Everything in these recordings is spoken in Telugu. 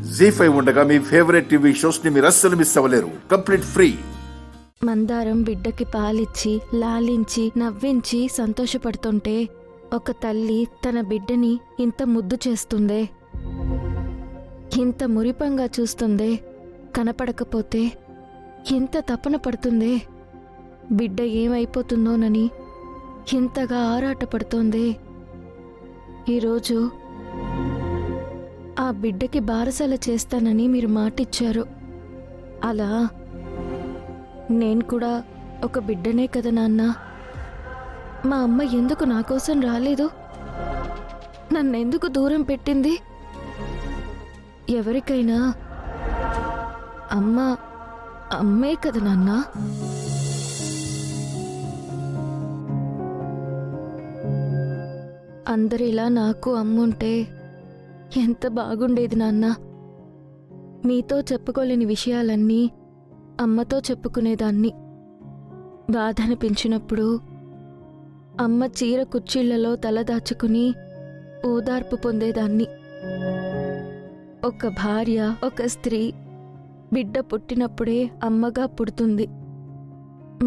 జీ5 ఉండగా మీ ఫేవరెట్ టీవీ షోస్ ని మీరు అస్సలు మిస్ అవ్వలేరు. Complete free. మందారం బిడ్డకి పాలిచ్చి లాలించి నవ్వించి సంతోషపడుతుంటే ఒక తల్లి తన బిడ్డని ఇంత ముద్దు చేస్తుందే, ఇంత మురిపంగా చూస్తుందే, కనపడకపోతే ఎంత తపన పడుతుందే, బిడ్డ ఏమైపోతుందోనని ఇంతగా ఆరాటపడుతోందే. ఈరోజు ఆ బిడ్డకి బారసాల చేస్తానని మీరు మాటిచ్చారు. అలా నేను కూడా ఒక బిడ్డనే కదా నాన్న. మా అమ్మ ఎందుకు నా కోసం రాలేదు? నన్నెందుకు దూరం పెట్టింది? ఎవరికైనా అమ్మే కదా నాన్న. అందరిలా నాకు అమ్ముంటే ఎంత బాగుండేది నాన్న. మీతో చెప్పుకోలేని విషయాలన్నీ అమ్మతో చెప్పుకునేదాన్ని. బాధనిపించినప్పుడు అమ్మ చీర కుర్చీళ్లలో తలదాచుకుని ఓదార్పు పొందేదాన్ని. ఒక భార్య, ఒక స్త్రీ బిడ్డ పుట్టినప్పుడే అమ్మగా పుడుతుంది.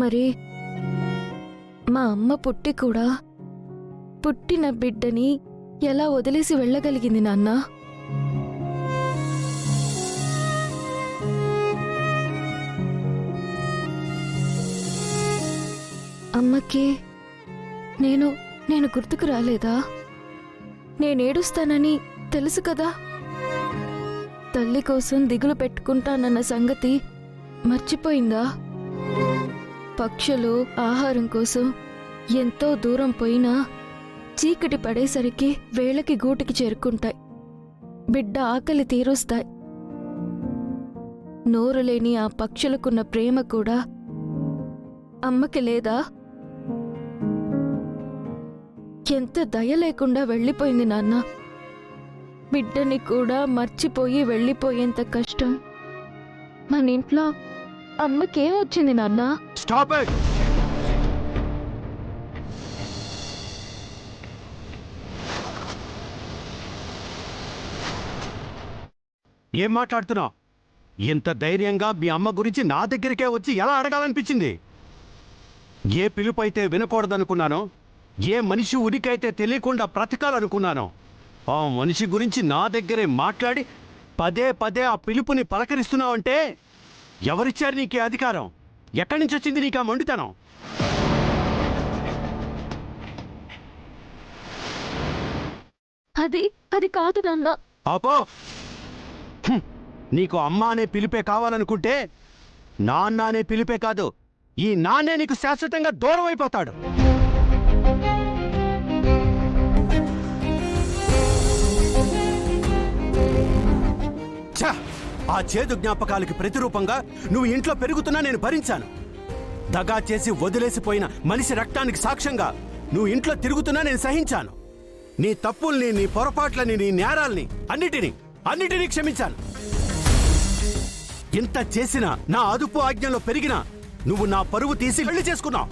మరి మా అమ్మ పుట్టి కూడా పుట్టిన బిడ్డని ఎలా వదిలేసి వెళ్ళగలిగింది నాన్న? అమ్మకి నేను గుర్తుకు రాలేదా? నేనేడుస్తానని తెలుసు కదా. తల్లి కోసం దిగులు పెట్టుకుంటానన్న సంగతి మర్చిపోయిందా? పక్షులు ఆహారం కోసం ఎంతో దూరం పోయినా చీకటి పడేసరికి వేళకి గూటికి చేరుకుంటాయి. బిడ్డ ఆకలి తీరుస్తాయి. నోరు లేని ఆ పక్షులకున్న ప్రేమ కూడా అమ్మకి లేదా? ఎంత దయ లేకుండా వెళ్ళిపోయింది నాన్న. బిడ్డని కూడా మర్చిపోయి వెళ్ళిపోయేంత కష్టం మన ఇంట్లో అమ్మకేం వచ్చింది నాన్న? Stop it. ఏం మాట్లాడుతున్నావు? ఇంత ధైర్యంగా మీ అమ్మ గురించి నా దగ్గరికే వచ్చి ఎలా అడగాలనిపించింది? ఏ పిలుపు అయితే వినకూడదనుకున్నానో, ఏ మనిషి ఉనికైతే తెలియకుండా బ్రతకాలనుకున్నానో, ఆ మనిషి గురించి నా దగ్గరే మాట్లాడి పదే పదే ఆ పిలుపుని పలకరిస్తున్నావంటే ఎవరిచ్చారు నీకే అధికారం? ఎక్కడి నుంచి వచ్చింది నీకు ఆ మొండితనం? అది కాదు నాన్న. ఆపో. నీకు అమ్మ అనే పిలిపే కావాలనుకుంటే నాన్న అనే పిలిపే కాదు, ఈ నాన్నే నీకు శాశ్వతంగా దూరం అయిపోతాడు. ఆ చేదు జ్ఞాపకాలకి ప్రతిరూపంగా నువ్వు ఇంట్లో పెరుగుతున్నా నేను భరించాను. దగా చేసి వదిలేసిపోయిన మనిషి రక్తానికి సాక్ష్యంగా నువ్వు ఇంట్లో తిరుగుతున్నా నేను సహించాను. నీ తప్పుల్ని, నీ పొరపాట్లని, నీ నేరాల్ని అన్నిటినీ క్షమించాను. ఇంత చేసినా, నా అదుపు ఆజ్ఞలో పెరిగినా నువ్వు నా పరువు తీసి పెళ్లి చేసుకున్నావు.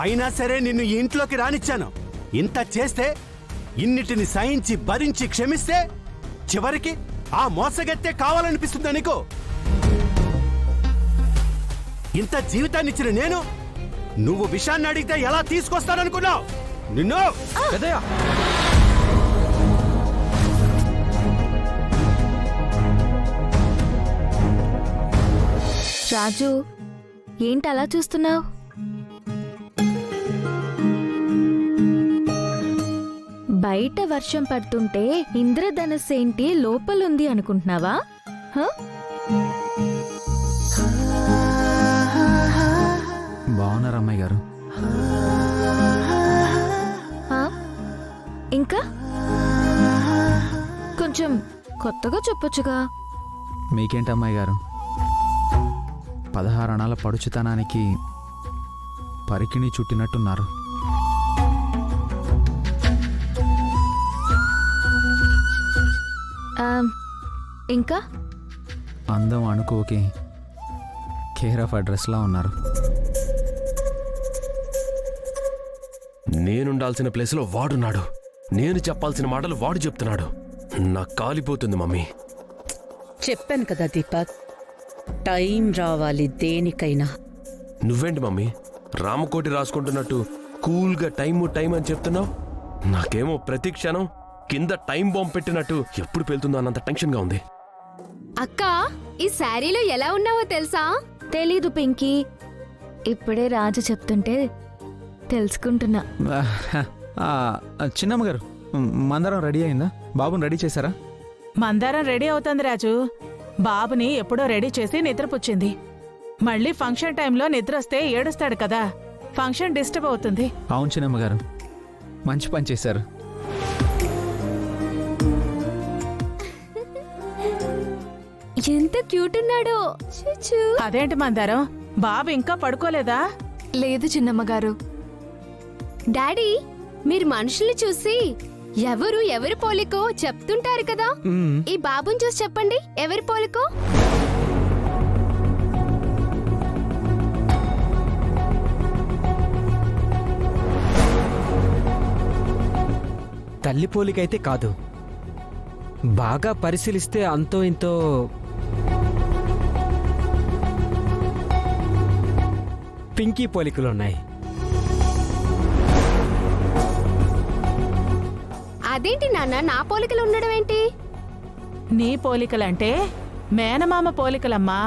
అయినా సరే నిన్ను ఈ ఇంట్లోకి రానిచ్చాను. ఇంత చేస్తే, ఇన్నిటిని సహించి భరించి క్షమిస్తే చివరికి ఆ మోసగెత్తే కావాలనిపిస్తుందా నీకు? ఇంత జీవితాన్నిచ్చిన నేను నువ్వు విషయాన్ని అడిగితే ఎలా తీసుకొస్తాననుకున్నావు? నిన్ను రాజు, ఏంటి అలా చూస్తున్నావు? బయట వర్షం పడుతుంటే ఇంద్రధనస్సు ఏంటి లోపలుంది అనుకుంటున్నావా? బాగున్నారు అమ్మాయి గారు. ఇంకా కొంచెం కొత్తగా చెప్పొచ్చుగా. మీకేంటి అమ్మాయి గారు, 16 అణాల పడుచుతనానికి పరికిణి చుట్టినట్టున్నారు. ఇంకా అందం అణుకోకి కేర్ ఆఫ్ అడ్రస్లా ఉన్నారు. నేనుండాల్సిన ప్లేస్లో వాడున్నాడు. నేను చెప్పాల్సిన మాటలు వాడు చెప్తున్నాడు. నాకు కాలిపోతుంది మమ్మీ. చెప్పాను కదా దీపక్, టైం రావాలి దేనికైనా. నువ్వేంటి మమ్మీ రామకోటి రాసుకుంటున్నట్టు కూల్గా టైం అని చెప్తున్నావు? నాకేమో ప్రతి క్షణం కింద టైం బాంబ్ పెట్టినట్టు ఎప్పుడు పెళ్తుందో అన్నంత టెన్షన్గా ఉంది. అక్క, ఈ శారీలో ఎలా ఉన్నావో తెలుసా? తెలీదు పింకీ, ఇప్పుడే రాజు చెప్తుంటే తెలుసుకుంటున్నా. చిన్నమ్మ గారు, మందరం రెడీ అయిందా? బాబుని రెడీ చేశారా? మందారం రెడీ అవుతుంది రాజు. బాబుని ఎప్పుడో రెడీ చేసి నిద్రపుచ్చింది. మళ్ళీ ఫంక్షన్ టైంలో నిద్ర వస్తే ఏడుస్తాడు కదా, ఫంక్షన్ డిస్టర్బ్ అవుతుంది. అవును చిన్నమ్మ గారు, మంచి పని చేశారు. ఎంత క్యూట్ ఉన్నాడో. చూచూ. అదేంటి మందారం, బాబు ఇంకా పడుకోలేదా? లేదు చిన్నమ్మగారు. డాడీ, మీరు మనుషుల్ని చూసి ఎవరి పోలికో చెప్తుంటారు కదా. ఈ బాబుని చూసి చెప్పండి, ఎవరి పోలికో? తల్లి పోలికైతే కాదు, బాగా పరిశీలిస్తే అంతో ఇంతో పింకీ పోలికలున్నాయి. అదేంటి నాన్న, నా పోలికలు ఉండడం ఏంటి? నీ పోలికలంటే మేనమామ పోలికలమ్మా.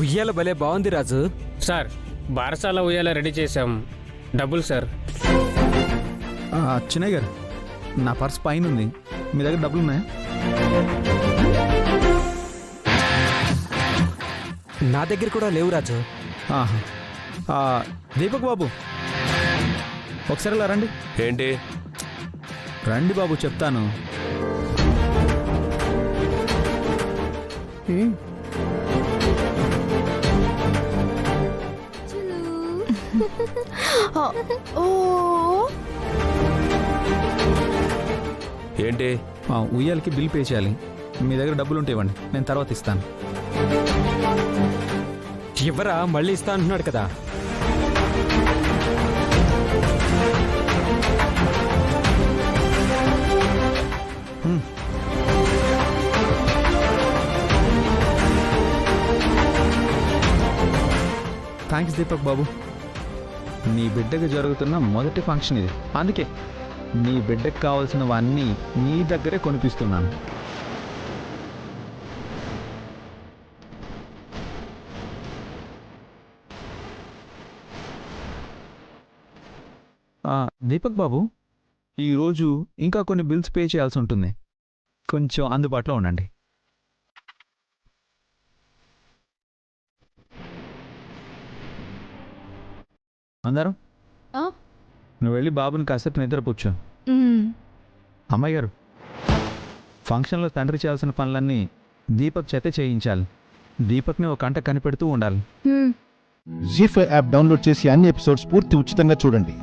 ఉయ్యాల భలే బాగుంది రాజు. సార్, బారసాల ఉయ్యాల రెడీ చేశాం. డబ్బులు సార్. చిన్నయ్య గారు, నా పర్స్ పైన ఉంది, మీ దగ్గర డబ్బులు ఉన్నాయా? నా దగ్గర కూడా లేవు రాజు. ఆహా. దీపక్ బాబు, ఒకసారి ఇలా రండి. ఏంటి? రండి బాబు, చెప్తాను. ఏంటి? ఉయ్యాలకి బిల్ పే చేయాలి. మీ దగ్గర డబ్బులు ఉంటే ఇవ్వండి, నేను తర్వాత ఇస్తాను. ఇవ్వరా, మళ్ళీ ఇస్తా అంటున్నాడు కదా. థ్యాంక్స్ దీపక్ బాబు. నీ బిడ్డకు జరుగుతున్న మొదటి ఫంక్షన్ ఇది, అందుకే నీ బిడ్డకు కావాల్సినవన్నీ నీ దగ్గరే కొనిపిస్తున్నాను. దీపక్ బాబు, ఈరోజు ఇంకా కొన్ని బిల్స్ పే చేయాల్సి ఉంటుంది, కొంచెం అందుబాటులో ఉండండి. అందరం నువ్వు వెళ్ళి బాబుని కాసేపు నిద్రపుచ్చు. అమ్మాయి గారు, ఫంక్షన్లో తండ్రి చేయాల్సిన పనులన్నీ దీపక్ చేతే చేయించాలి. దీపక్ని ఒక కంట కనిపెడుతూ ఉండాలి. జీ5 యాప్ డౌన్లోడ్ చేసి అన్ని ఎపిసోడ్స్ పూర్తి ఉచితంగా చూడండి.